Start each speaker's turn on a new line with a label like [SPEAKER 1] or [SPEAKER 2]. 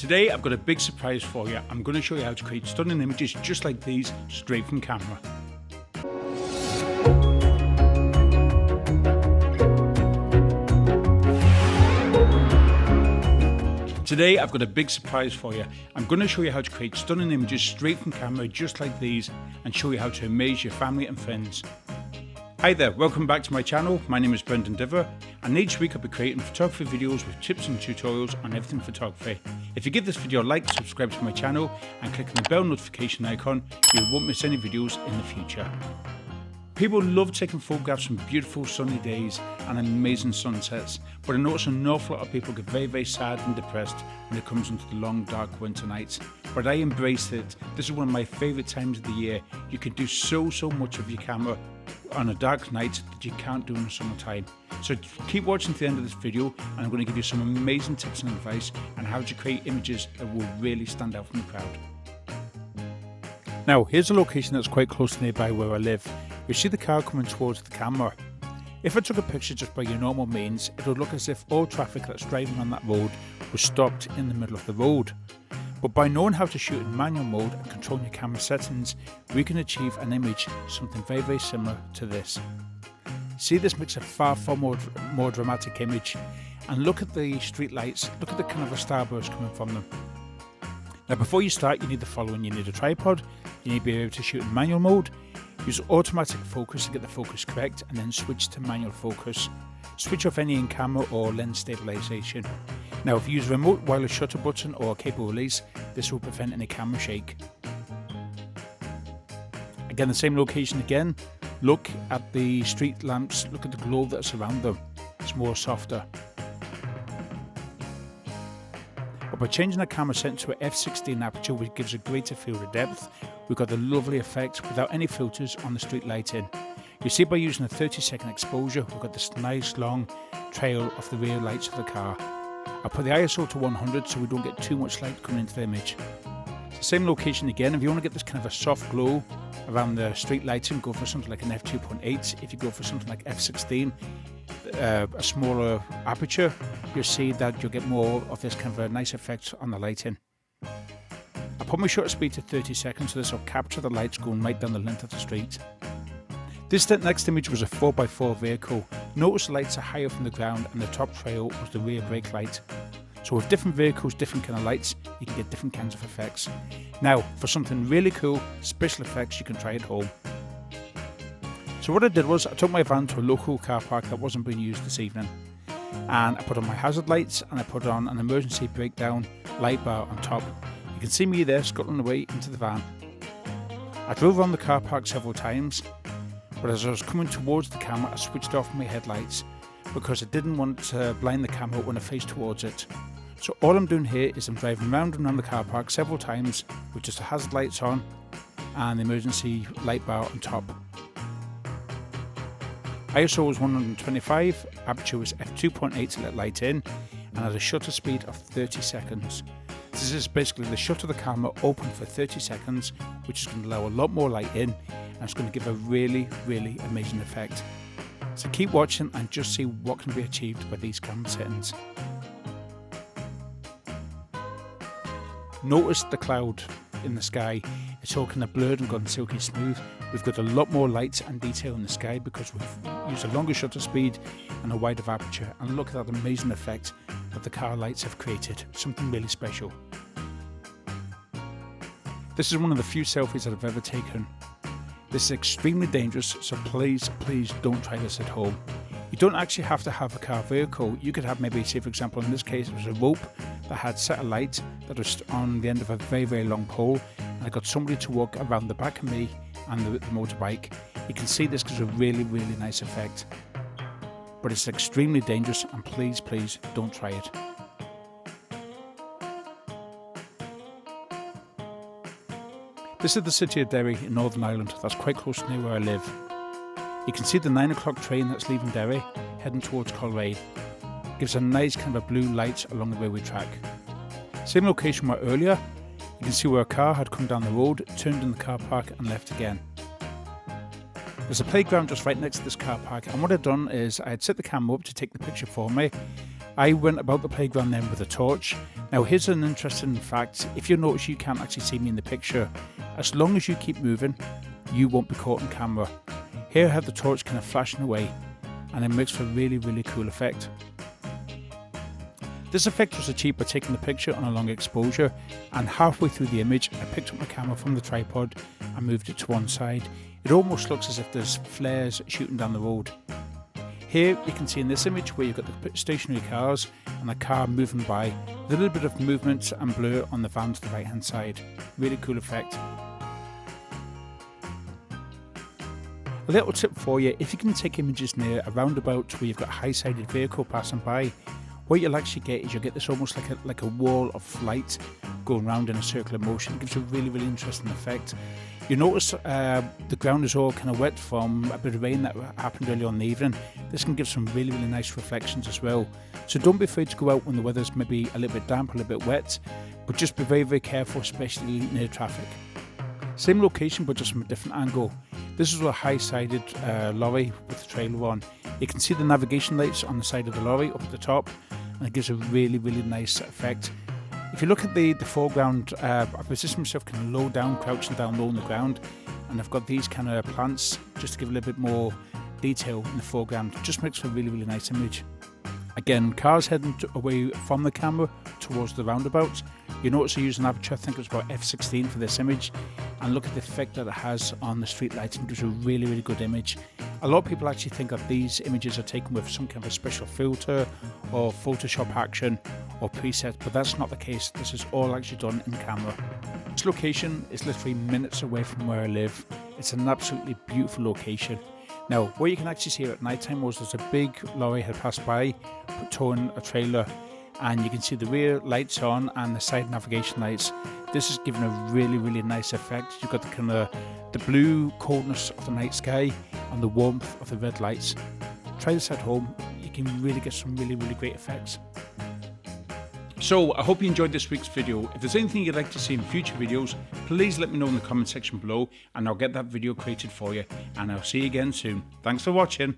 [SPEAKER 1] Today I've got a big surprise for you. I'm going to show you how to create stunning images just like these straight from camera. Today I've got a big surprise for you. I'm going to show you how to create stunning images straight from camera just like these and show you how to amaze your family and friends. Hi there, welcome back to my channel. My name is Brendan Diver and each week I'll be creating photography videos with tips and tutorials on everything photography. If you give this video a like, subscribe to my channel and click on the bell notification icon, you won't miss any videos in the future. People love taking photographs from beautiful sunny days and amazing sunsets, but I notice an awful lot of people get very sad and depressed when it comes into the long dark winter nights. But I embrace it. This is one of my favourite times of the year. You can do so much with your camera on a dark night that you can't do in the summertime. So keep watching to the end of this video and I'm going to give you some amazing tips and advice on how to create images that will really stand out from the crowd. Now here's a location that's quite close to nearby where I live. You see the car coming towards the camera. If I took a picture just by your normal means, it would look as if all traffic that's driving on that road was stopped in the middle of the road. But by knowing how to shoot in manual mode and controlling your camera settings, we can achieve an image something very similar to this. See, this makes a far more dramatic image, and look at the street lights, look at the kind of a starburst coming from them. Now before you start, you need the following. You need a tripod, you need to be able to shoot in manual mode, use automatic focus to get the focus correct, and then switch to manual focus. Switch off any in-camera or lens stabilization. Now if you use a remote wireless shutter button or a cable release, this will prevent any camera shake. Again, the same location again. Look at the street lamps, look at the glow that's around them. It's more softer. But by changing the camera setting to an f/16 aperture, which gives a greater field of depth, we've got the lovely effect without any filters on the street lighting. You see, by using a 30-second exposure, we've got this nice long trail of the rear lights of the car. I put the ISO to 100 so we don't get too much light coming into the image. The same location again. If you want to get this kind of a soft glow around the street lighting, go for something like an f2.8. If you go for something like f/16, a smaller aperture, you'll see that you'll get more of this kind of a nice effect on the lighting. I put my shutter speed to 30 seconds so this will capture the lights going right down the length of the street. This next image was a 4x4 vehicle. Notice the lights are higher from the ground and the top trail was the rear brake light. So with different vehicles, different kind of lights, you can get different kinds of effects. Now, for something really cool, special effects you can try at home. So what I did was I took my van to a local car park that wasn't being used this evening. And I put on my hazard lights and I put on an emergency breakdown light bar on top. You can see me there scuttling away into the van. I drove around the car park several times, but as I was coming towards the camera, I switched off my headlights because I didn't want to blind the camera when I faced towards it. So all I'm doing here is I'm driving round and round the car park several times with just the hazard lights on and the emergency light bar on top. ISO was 125, aperture was f2.8 to let light in, and had a shutter speed of 30 seconds. This is basically the shutter of the camera open for 30 seconds, which is going to allow a lot more light in, and it's going to give a really amazing effect. So keep watching and just see what can be achieved by these camera settings. Notice the cloud in the sky. It's all kind of blurred and gone silky smooth. We've got a lot more light and detail in the sky because we've used a longer shutter speed and a wider aperture, and look at that amazing effect that the car lights have created. Something really special. This is one of the few selfies that I've ever taken. This is extremely dangerous, so please don't try this at home. You don't actually have to have a car vehicle. You could have maybe, say for example in this case it was a rope that had set a light that was on the end of a very long pole, and I got somebody to walk around the back of me and the motorbike. You can see this gives a really nice effect. But it's extremely dangerous and please don't try it. This is the city of Derry in Northern Ireland. That's quite close to near where I live. You can see the 9 o'clock train that's leaving Derry, heading towards Coleraine. Gives a nice kind of blue light along the railway track. Same location where earlier, you can see where a car had come down the road, turned in the car park and left again. There's a playground just right next to this car park, and what I'd done is I had set the camera up to take the picture for me. I went about the playground then with a torch. Now here's an interesting fact, if you notice you can't actually see me in the picture, as long as you keep moving, you won't be caught on camera. Here I have the torch kind of flashing away, and it makes for a really cool effect. This effect was achieved by taking the picture on a long exposure, and halfway through the image I picked up my camera from the tripod and moved it to one side. It almost looks as if there's flares shooting down the road. Here you can see in this image where you've got the stationary cars and the car moving by, with a little bit of movement and blur on the van to the right hand side. Really cool effect. A little tip for you, if you can take images near a roundabout where you've got a high-sided vehicle passing by, what you'll actually get is you'll get this almost like a wall of light going round in a circular motion. It gives a really interesting effect. You notice the ground is all kind of wet from a bit of rain that happened earlier on in the evening. This can give some really nice reflections as well. So don't be afraid to go out when the weather's maybe a little bit damp, a little bit wet, but just be very careful, especially near traffic. Same location but just from a different angle. This is a high-sided lorry with a trailer on. You can see the navigation lights on the side of the lorry up at the top, and it gives a really nice effect. If you look at the foreground, I've positioned myself kind of low down, crouching down low on the ground, and I've got these kind of plants just to give a little bit more detail in the foreground. It just makes for a really nice image. Again, cars heading away from the camera towards the roundabout. You notice I use an aperture, I think it was about f16 for this image, and look at the effect that it has on the street lighting. It gives a really good image. A lot of people actually think that these images are taken with some kind of a special filter or Photoshop action or preset, but that's not the case. This is all actually done in camera. This location is literally minutes away from where I live. It's an absolutely beautiful location. Now, what you can actually see here at night time was there's a big lorry had passed by, towing a trailer, and you can see the rear lights on and the side navigation lights. This is giving a really nice effect. You've got the kind of the blue coldness of the night sky and the warmth of the red lights. Try this at home. You can really get some really great effects. So I hope you enjoyed this week's video. If there's anything you'd like to see in future videos, please let me know in the comment section below and I'll get that video created for you. And I'll see you again soon. Thanks for watching.